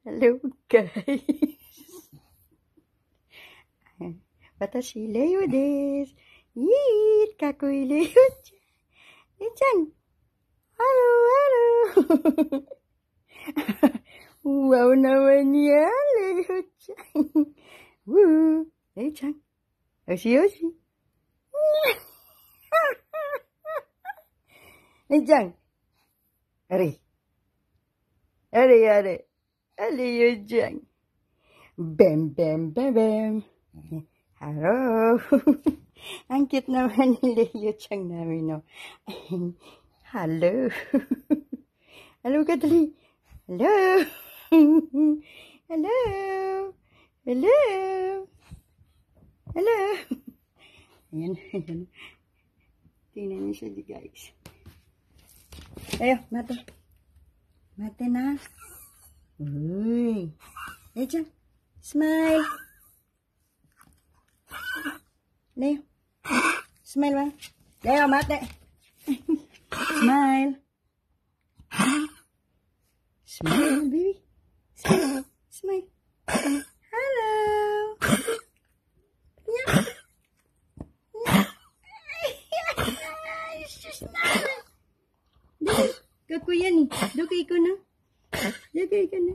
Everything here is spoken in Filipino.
Hello guys. 私レオです。かっこいいレオちゃん。レオちゃん。ハローハロー。わお縄にゃレオちゃん。レオちゃん。おしよし。レオちゃん。あれ。あれあれ。あれよちゃん。ベンベンベンベン。Hello. Ang cute naman ni Leo Chang namin, no? Hello. Hello, Kadali. Hello. Hello. Hello. Hello. Ayan, ayan. Tingnan niyo siya, guys. Ayo, mate. Mate na. Uy. Leo Chang. Smile. Leo. Smile ba? Leo, mate. Smile. Smile, baby. Smile. Smile. Hello. Yeah. It's just not. Kakuya ni. Doon kayo na. Doon kayo na.